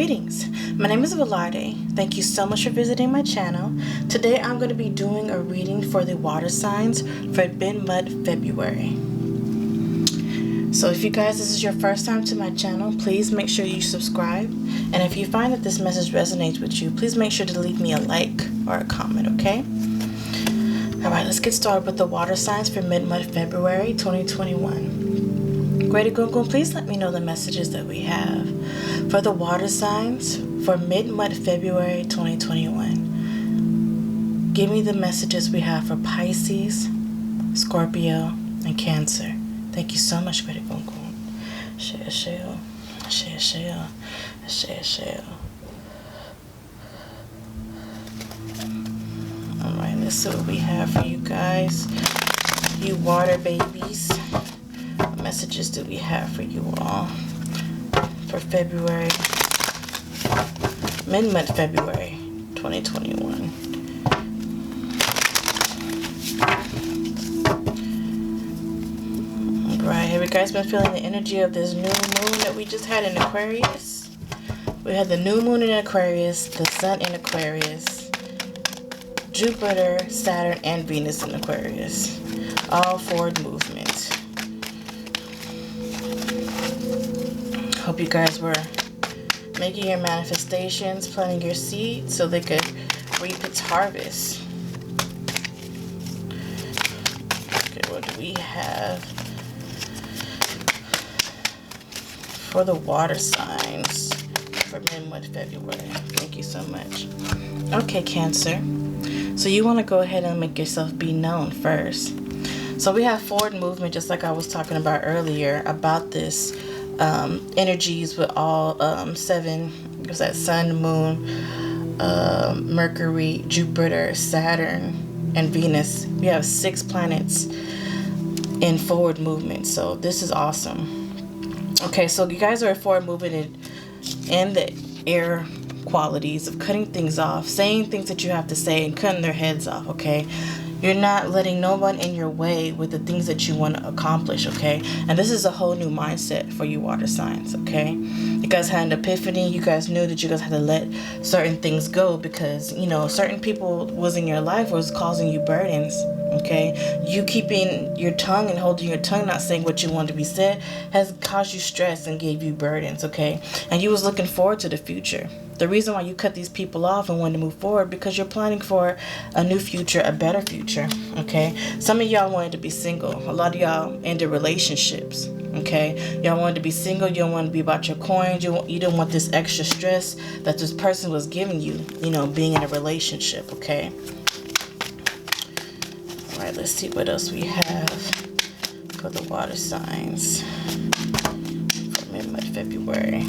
Greetings, my name is Velarde. Thank you so much for visiting my channel. Today I'm going to be doing a reading for the water signs for mid-month February. So if you guys, this is your first time to my channel, please make sure you subscribe. And if you find that this message resonates with you, please make sure to leave me a like or a comment, okay? Alright, let's get started with the water signs for mid-month February 2021. Greater Gungun, please let me know the messages that we have for the water signs for mid-month February 2021. Give me the messages we have for Pisces, Scorpio, and Cancer. Thank you so much, Greater Gungun. Share. Alright, let's see what we have for you guys. You water babies. What messages do we have for you all for February, mid-month February 2021? Alright, have you guys been feeling the energy of this new moon that we just had in Aquarius? We had the new moon in Aquarius, the sun in Aquarius, Jupiter, Saturn, and Venus in Aquarius. All forward movement. Hope you guys were making your manifestations, planting your seeds so they could reap its harvest. Okay, what do we have for the water signs for mid-month February? Thank you so much. Okay, Cancer. So you want to go ahead and make yourself be known first. So we have forward movement, just like I was talking about earlier, about this energies with all seven, was that Sun, Moon, Mercury, Jupiter, Saturn, and Venus. We have 6 planets in forward movement, so this is awesome. Okay, so you guys are forward movement in the air qualities of cutting things off, saying things that you have to say, and cutting their heads off, okay? You're not letting no one in your way with the things that you want to accomplish, okay? And this is a whole new mindset for you water signs, okay? You guys had an epiphany. You guys knew that you guys had to let certain things go because, you know, certain people was in your life was causing you burdens, okay? You keeping your tongue and holding your tongue, not saying what you want to be said, has caused you stress and gave you burdens, okay? And you was looking forward to the future. The reason why you cut these people off and want to move forward because you're planning for a new future, a better future, okay? Some of y'all wanted to be single. A lot of y'all ended relationships, okay? Y'all wanted to be single. You don't want to be about your coins. You don't want this extra stress that this person was giving you, you know, being in a relationship, okay? All right, let's see what else we have for the water signs for mid-month February.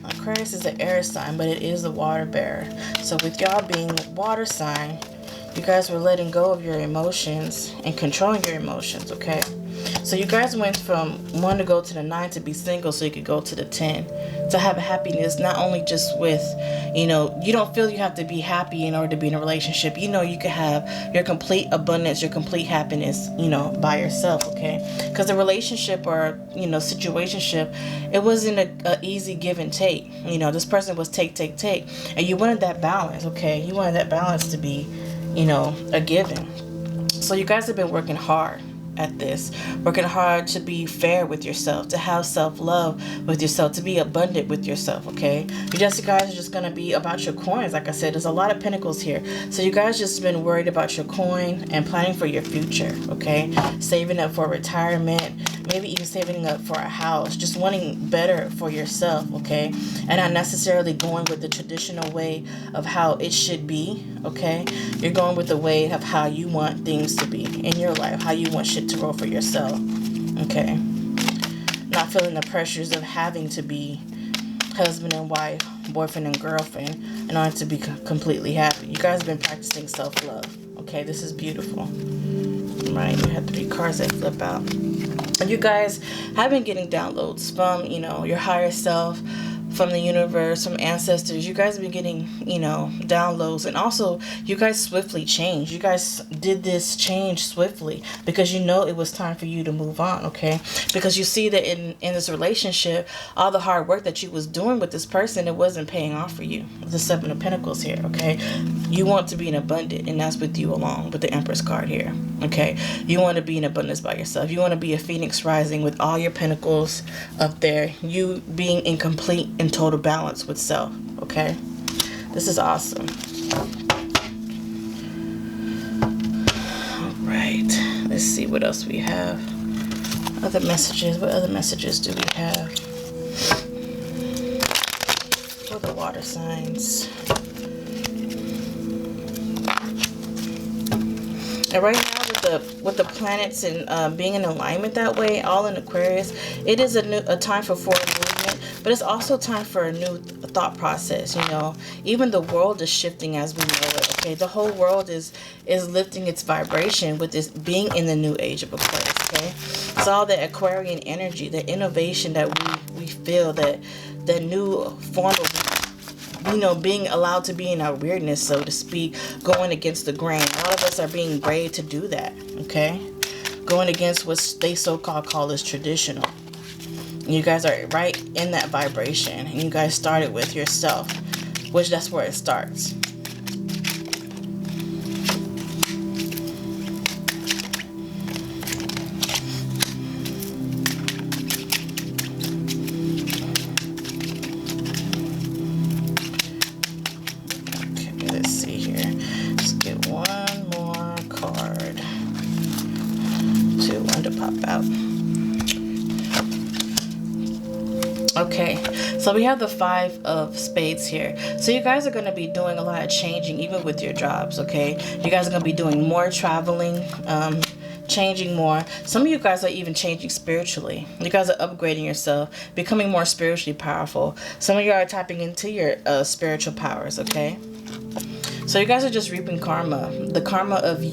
Aquarius is an air sign, but it is a water bearer. So with y'all being water sign, you guys were letting go of your emotions and controlling your emotions, okay? So you guys went from 1 to go to the 9 to be single so you could go to the 10 to have happiness, not only just with, you know, you don't feel you have to be happy in order to be in a relationship. You know, you could have your complete abundance, your complete happiness, you know, by yourself, okay? Because the relationship or, you know, situationship, it wasn't a easy give and take. You know, this person was take. And you wanted that balance, okay? You wanted that balance to be, you know, a given. So you guys have been working hard at this, working hard to be fair with yourself, to have self-love with yourself, to be abundant with yourself, okay? You guys are just going to be about your coins. Like I said, there's a lot of pentacles here. So you guys just been worried about your coin and planning for your future, okay? Saving up for retirement, maybe even saving up for a house, just wanting better for yourself, okay? And not necessarily going with the traditional way of how it should be, okay? You're going with the way of how you want things to be in your life, how you want shit to roll for yourself, okay? Not feeling the pressures of having to be husband and wife, boyfriend and girlfriend in order to be completely happy. You guys have been practicing self-love, okay? This is beautiful, right? You have 3 cards that flip out. And you guys have been getting downloads from, you know, your higher self, from the universe, from ancestors. You guys have been getting, you know, downloads. And also, you guys swiftly changed. You guys did this change swiftly because you know it was time for you to move on, okay? Because you see that in this relationship, all the hard work that you was doing with this person, it wasn't paying off for you. The Seven of Pentacles here, okay? You want to be in abundance, and that's with you along with the Empress card here, okay? You want to be in abundance by yourself. You want to be a phoenix rising with all your pentacles up there. You being in complete and total balance with self, okay? This is awesome. All right, let's see what else we have. Other messages. What other messages do we have for the water signs? And right now with the planets and being in alignment that way, all in Aquarius, it is a time for forward movement, but it's also time for a new thought process, you know. Even the world is shifting as we know it, okay? The whole world is lifting its vibration with this being in the new age of Aquarius, okay? It's all the Aquarian energy, the innovation that we feel, that new form of, you know, being allowed to be in our weirdness, so to speak, going against the grain. A lot of us are being brave to do that, okay? Going against what they so-called call as traditional. And you guys are right in that vibration, and you guys started with yourself, which that's where it starts. Okay, so we have the Five of Spades here. So you guys are going to be doing a lot of changing, even with your jobs, okay? You guys are going to be doing more traveling, changing more. Some of you guys are even changing spiritually. You guys are upgrading yourself, becoming more spiritually powerful. Some of you are tapping into your spiritual powers, okay? So you guys are just reaping karma. The karma of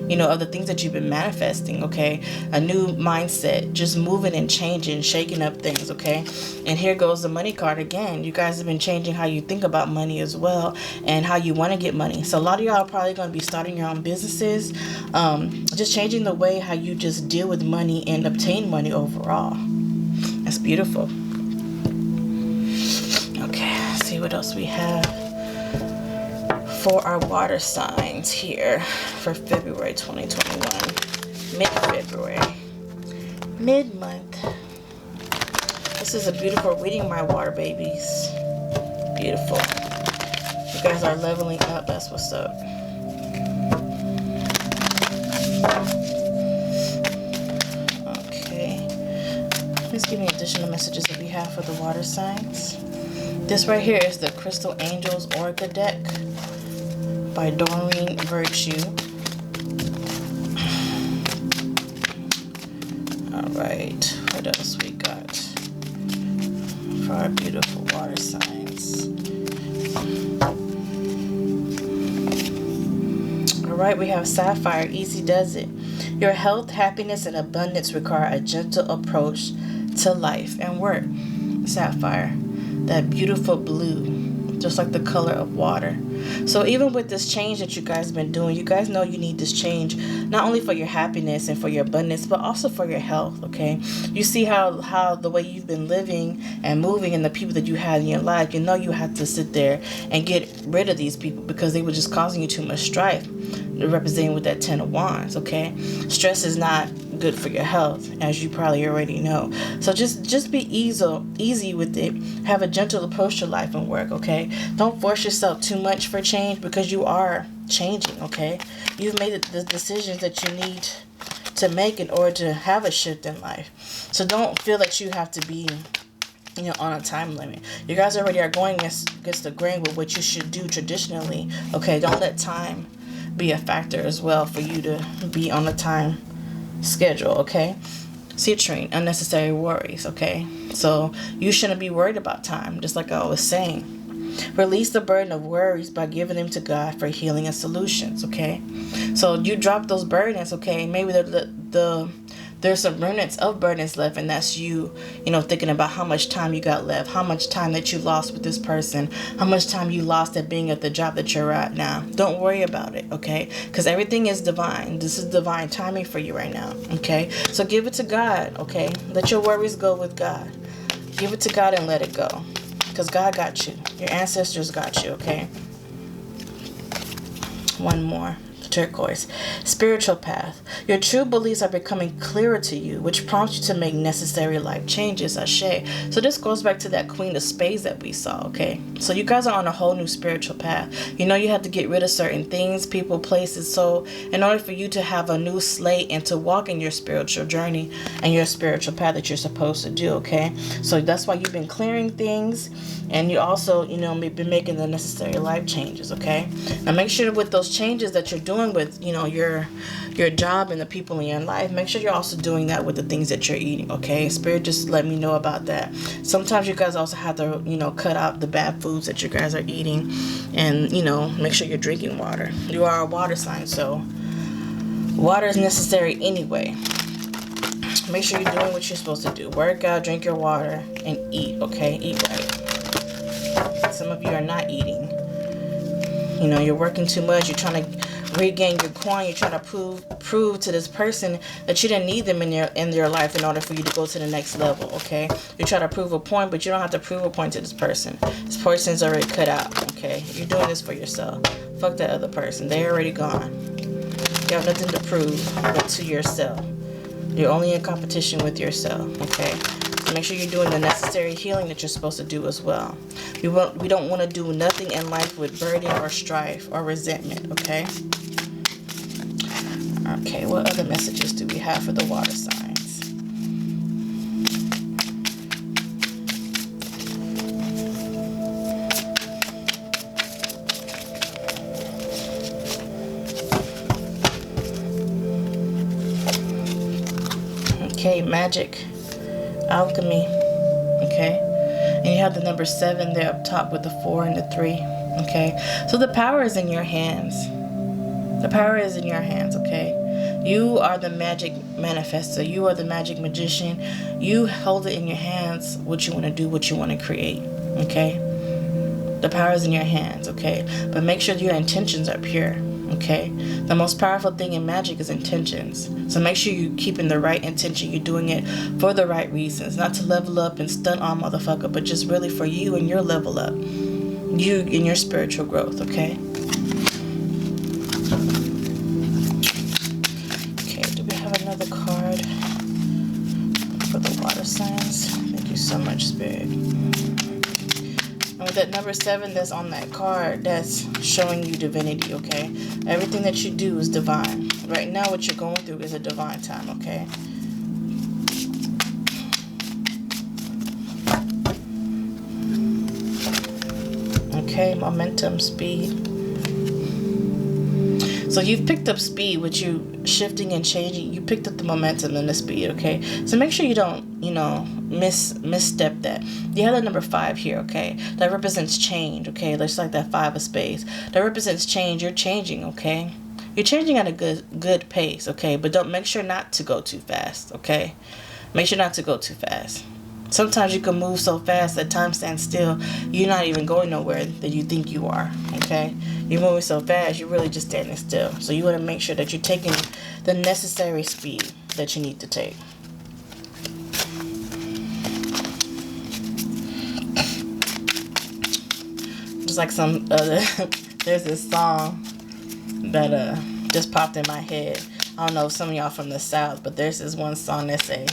you know, of the things that you've been manifesting, okay? A new mindset, just moving and changing, shaking up things, okay? And here goes the money card again. You guys have been changing how you think about money as well, and how you want to get money. So a lot of y'all are probably going to be starting your own businesses, just changing the way how you just deal with money and obtain money overall. That's beautiful. Okay, let's see what else we have for our water signs here for February 2021, mid-February, mid-month. This is a beautiful reading, my water babies. Beautiful. You guys are leveling up. That's what's up. Okay. Please give me additional messages that we have for the water signs. This right here is the Crystal Angels Oracle deck by Doreen Virtue. Alright, what else we got for our beautiful water signs? Alright, we have Sapphire, Easy Does It. Your health, happiness, and abundance require a gentle approach to life and work. Sapphire, that beautiful blue, just like the color of water. So even with this change that you guys have been doing, you guys know you need this change not only for your happiness and for your abundance, but also for your health, okay? You see how the way you've been living and moving and the people that you had in your life, you know you have to sit there and get rid of these people because they were just causing you too much strife. They're representing with that Ten of Wands, okay? Stress is not good for your health, as you probably already know. So just be easy with it. Have a gentle approach to life and work, okay? Don't force yourself too much for change because you are changing, okay? You've made the decisions that you need to make in order to have a shift in life. So don't feel that you have to be, you know, on a time limit. You guys already are going against the grain with what you should do traditionally, okay? Don't let time be a factor as well for you to be on a time schedule, okay? Citrine, unnecessary worries, okay? So you shouldn't be worried about time, just like I was saying. Release the burden of worries by giving them to God for healing and solutions, okay? So you drop those burdens, okay? Maybe the there's some remnants of burdens left, and that's you, thinking about how much time you got left, how much time that you lost with this person, how much time you lost at being at the job that you're at now. Don't worry about it, okay? Because everything is divine. This is divine timing for you right now, okay? So give it to God, okay? Let your worries go with God. Give it to God and let it go, because God got you. Your ancestors got you, okay? One more. Turquoise. Spiritual path. Your true beliefs are becoming clearer to you, which prompts you to make necessary life changes. Ashe. So this goes back to that Queen of Spades that we saw, okay? So you guys are on a whole new spiritual path. You have to get rid of certain things, people, places. So in order for you to have a new slate and to walk in your spiritual journey and your spiritual path that you're supposed to do, okay? So that's why you've been clearing things, and you also, been making the necessary life changes, okay? Now make sure with those changes that you're doing with your job and the people in your life, make sure you're also doing that with the things that you're eating, okay? Spirit just let me know about that. Sometimes you guys also have to cut out the bad foods that you guys are eating, and make sure you're drinking water. You are a water sign, so water is necessary anyway. Make sure you're doing what you're supposed to do. Work out, drink your water, and eat, okay? Eat right. Some of you are not eating. You're working too much. You're trying to regain your coin. You're trying to prove to this person that you didn't need them in your life in order for you to go to the next level, okay? You try to prove a point, but you don't have to prove a point to this person. This person's already cut out, okay? You're doing this for yourself. Fuck that other person. They're already gone. You have nothing to prove but to yourself. You're only in competition with yourself, okay? So make sure you're doing the necessary healing that you're supposed to do as well. We don't want to do nothing in life with burden or strife or resentment, okay? Okay, what other messages do we have for the water signs? Okay, magic, alchemy, okay? And you have the number 7 there up top with the 4 and the 3, okay? So the power is in your hands. The power is in your hands, okay? You are the magic manifester. You are the magic magician. You hold it in your hands what you want to do, what you want to create, okay? The power is in your hands, okay? But make sure your intentions are pure, okay? The most powerful thing in magic is intentions. So make sure you're keeping the right intention. You're doing it for the right reasons. Not to level up and stunt on motherfucker, but just really for you and your level up. You and your spiritual growth, okay? Another card for the water signs. Thank you so much, Spirit. And with that number 7 that's on that card, that's showing you divinity, okay? Everything that you do is divine. Right now, what you're going through is a divine time, okay? Okay, momentum, speed. So you've picked up speed with you shifting and changing. You picked up the momentum and the speed, okay? So make sure you don't, misstep that. You have the number 5 here, okay? That represents change, okay? That's like that 5 of spades. That represents change. You're changing, okay? You're changing at a good pace, okay? But don't make sure not to go too fast, okay? Make sure not to go too fast. Sometimes you can move so fast that time stands still. You're not even going nowhere that you think you are, okay? You're moving so fast, you're really just standing still. So you want to make sure that you're taking the necessary speed that you need to take. Just like some other, there's this song that just popped in my head. I don't know if some of y'all from the South, but there's this one song that say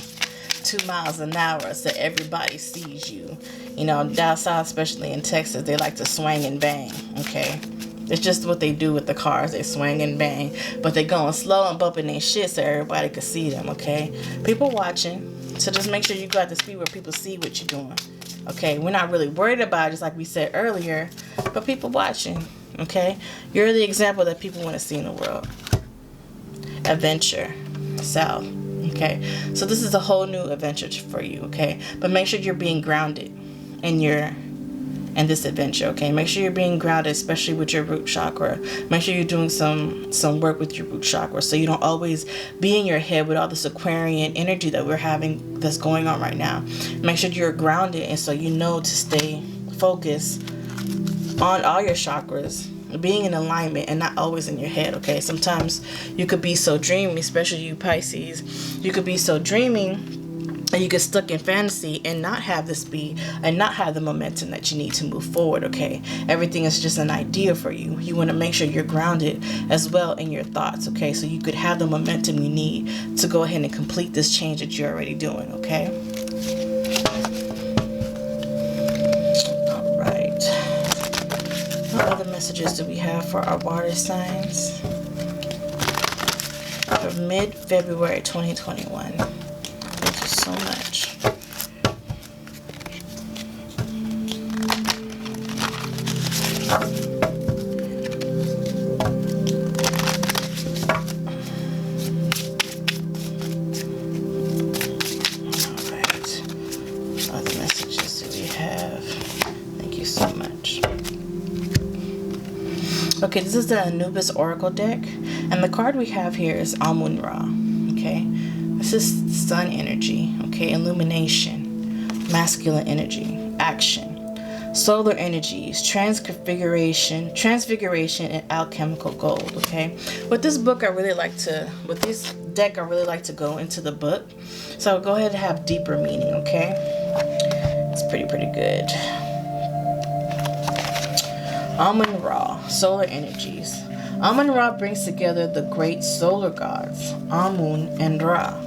2 miles an hour so everybody sees you. Down south, especially in Texas, they like to swing and bang, okay? It's just what they do with the cars. They swing and bang, but they going slow and bumping their shit so everybody can see them, okay? People watching, so just make sure you go at the speed where people see what you're doing, okay? We're not really worried about it, just like we said earlier, but people watching, okay? You're the example that people want to see in the world. Adventure, south. Okay, so this is a whole new adventure for you, okay? But make sure you're being grounded in your in this adventure, okay? Make sure you're being grounded, especially with your root chakra. Make sure you're doing some work with your root chakra, so you don't always be in your head with all this Aquarian energy that we're having, that's going on right now. Make sure you're grounded, and so you know to stay focused on all your chakras, being in alignment and not always in your head, okay? Sometimes you could be so dreamy, especially you Pisces. You could be so dreaming and you get stuck in fantasy and not have the speed and not have the momentum that you need to move forward, okay? Everything is just an idea for you. You want to make sure you're grounded as well in your thoughts, okay? So you could have the momentum you need to go ahead and complete this change that you're already doing, okay? All right. What other messages do we have for our water signs for mid-February 2021? So much. Alright. Other messages do we have? Thank you so much. Okay, this is the Anubis Oracle deck, and the card we have here is Amun-Ra. Okay. This is sun energy, okay, illumination, masculine energy, action, solar energies, transfiguration, and alchemical gold, okay. With this deck, I really like to go into the book, so I'll go ahead and have deeper meaning, okay. It's pretty good. Amun-Ra, solar energies. Amun-Ra brings together the great solar gods, Amun and Ra,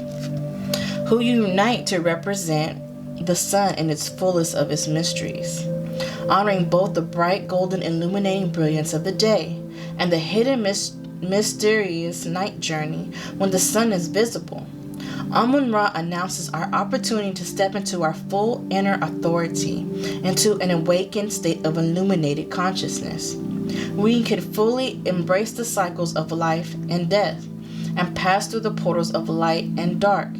who unite to represent the sun in its fullest of its mysteries, honoring both the bright golden illuminating brilliance of the day and the hidden mysterious night journey when the sun is visible. Amun-Ra announces our opportunity to step into our full inner authority, into an awakened state of illuminated consciousness. We can fully embrace the cycles of life and death and pass through the portals of light and dark.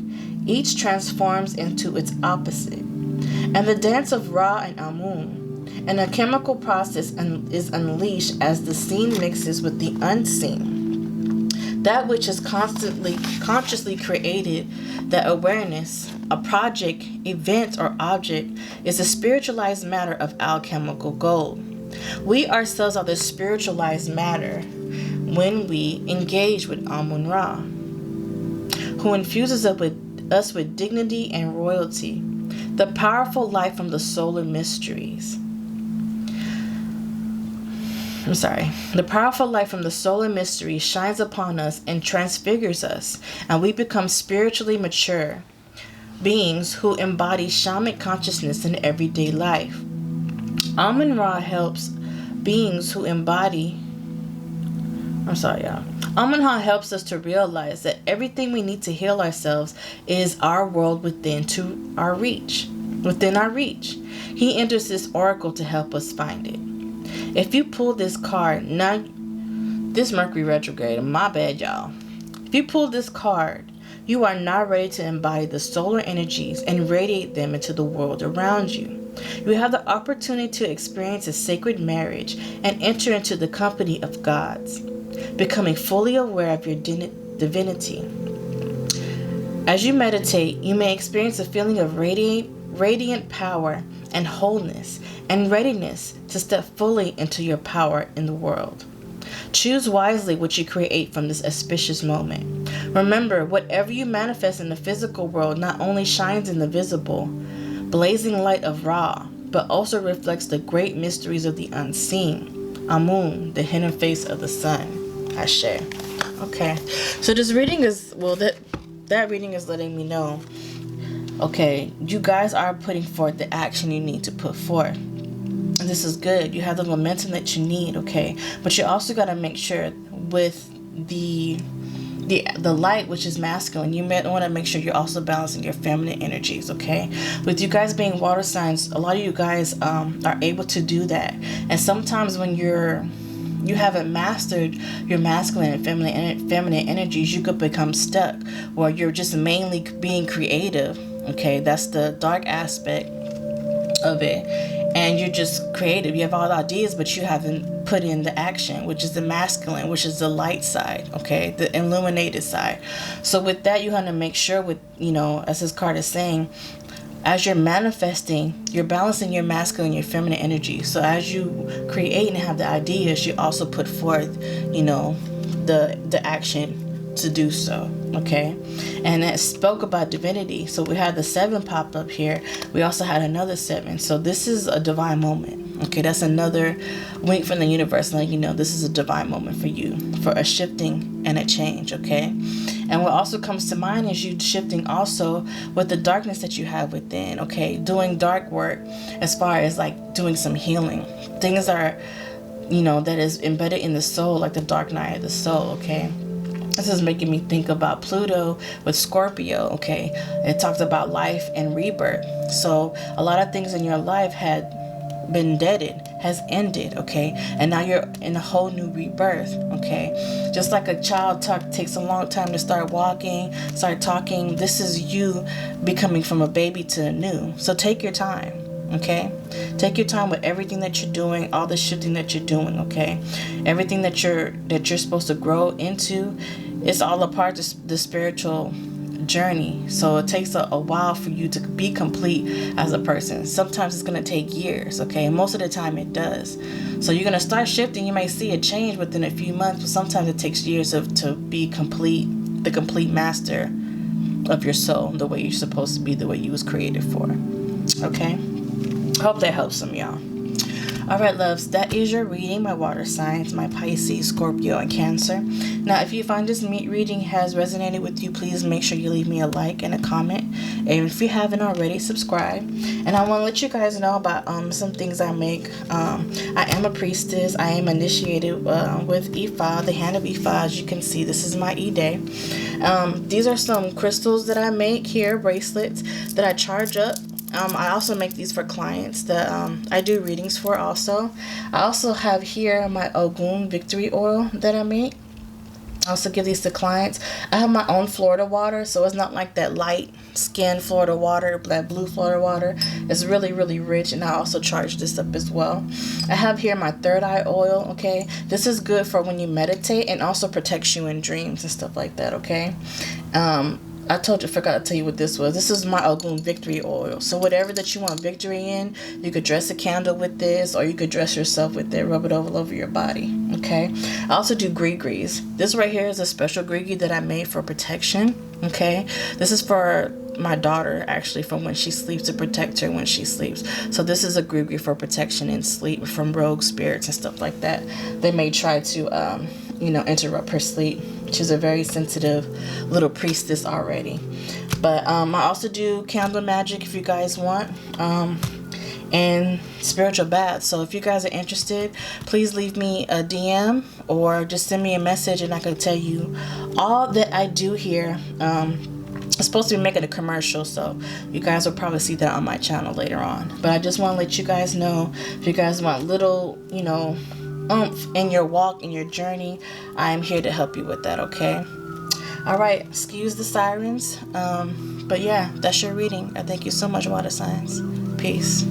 Each transforms into its opposite. And the dance of Ra and Amun, and a chemical process is unleashed as the seen mixes with the unseen. That which is consciously created, that awareness, a project, event, or object, is the spiritualized matter of alchemical gold. We ourselves are the spiritualized matter when we engage with Amun-Ra, who infuses us with dignity and royalty, the powerful light from the solar mysteries. The powerful light from the solar mystery shines upon us and transfigures us, and we become spiritually mature beings who embody shamanic consciousness in everyday life. Amun-Ra helps beings who embody Amun-Ra helps us to realize that everything we need to heal ourselves is our world within our reach. He enters this oracle to help us find it. If you pull this card, now this Mercury retrograde, my bad y'all. If you pull this card, you are now ready to embody the solar energies and radiate them into the world around you. You have the opportunity to experience a sacred marriage and enter into the company of gods, becoming fully aware of your divinity. As you meditate, you may experience a feeling of radiant power and wholeness and readiness to step fully into your power in the world. Choose wisely what you create from this auspicious moment. Remember, whatever you manifest in the physical world not only shines in the visible, blazing light of Ra, but also reflects the great mysteries of the unseen, Amun, the hidden face of the sun. Ashe. Okay, so this reading is, that reading is letting me know, okay, you guys are putting forth the action you need to put forth. And this is good. You have the momentum that you need, okay? But you also got to make sure with the light, which is masculine, you might want to make sure you're also balancing your feminine energies, okay? With you guys being water signs, a lot of you guys are able to do that. And sometimes when you haven't mastered your masculine and feminine energies, you could become stuck, or you're just mainly being creative, okay? That's the dark aspect of it. and you're just creative. You have all the ideas, but you haven't put in the action, which is the masculine, which is the light side, okay, the illuminated side. So with that, you want to make sure, with, you know, as this card is saying, as you're manifesting, you're balancing your masculine and your feminine energy. So as you create and have the ideas, you also put forth, you know, the action to do so, okay? And it spoke about divinity. So we had the 7 pop up here. We also had another 7. So this is a divine moment, okay? That's another wink from the universe, letting you know this is a divine moment for you, for a shifting and a change, okay? And what also comes to mind is you shifting also with the darkness that you have within, okay? Doing dark work as far as like doing some healing. Things are, you know, that is embedded in the soul, like the dark night of the soul, okay? This is making me think about Pluto with Scorpio, okay? It talks about life and rebirth. So a lot of things in your life had been deaded, has ended, okay? And now you're in a whole new rebirth, okay? Just like a child takes a long time to start walking, start talking, this is you becoming from a baby to a new. So take your time, okay? Take your time with everything that you're doing, all the shifting that you're doing, okay? Everything that you're supposed to grow into, it's all a part of the spiritual journey. So it takes a while for you to be complete as a person. Sometimes it's going to take years, okay? Most of the time it does. So you're going to start shifting. You may see a change within a few months, but sometimes it takes years to be complete, the complete master of your soul, the way you're supposed to be, the way you was created for, okay? Hope that helps some, y'all. All right, loves, that is your reading, my water signs, my Pisces, Scorpio, and Cancer. Now, if you find this reading has resonated with you, please make sure you leave me a like and a comment. And if you haven't already, subscribe. And I want to let you guys know about some things I make. I am a priestess. I am initiated with Ifa, the hand of Ifa. As you can see, this is my E-Day. These are some crystals that I make here, bracelets that I charge up. I also make these for clients that I do readings for also. I also have here my Ogun Victory Oil that I make. I also give these to clients. I have my own Florida water, so it's not like that light skin Florida water, that blue Florida water. It's really, really rich, and I also charge this up as well. I have here my third eye oil, okay? This is good for when you meditate and also protects you in dreams and stuff like that, okay? I forgot to tell you what this was. This is my Ogun Victory Oil. So whatever that you want victory in, you could dress a candle with this, or you could dress yourself with it, rub it all over your body, okay? I also do gree-grees. This right here is a special gree-gree that I made for protection, okay? This is for my daughter, actually, from when she sleeps, to protect her when she sleeps. So this is a gree-gree for protection in sleep from rogue spirits and stuff like that. They may try to, interrupt her sleep. She's a very sensitive little priestess already. But I also do candle magic if you guys want, and spiritual baths. So if you guys are interested, please leave me a DM or just send me a message, and I can tell you all that I do here. I'm supposed to be making a commercial, so you guys will probably see that on my channel later on. But I just want to let you guys know, if you guys want little, oomph in your walk, in your journey, I am here to help you with that, okay? All right, excuse the sirens. But yeah, that's your reading. I thank you so much, water signs. Peace.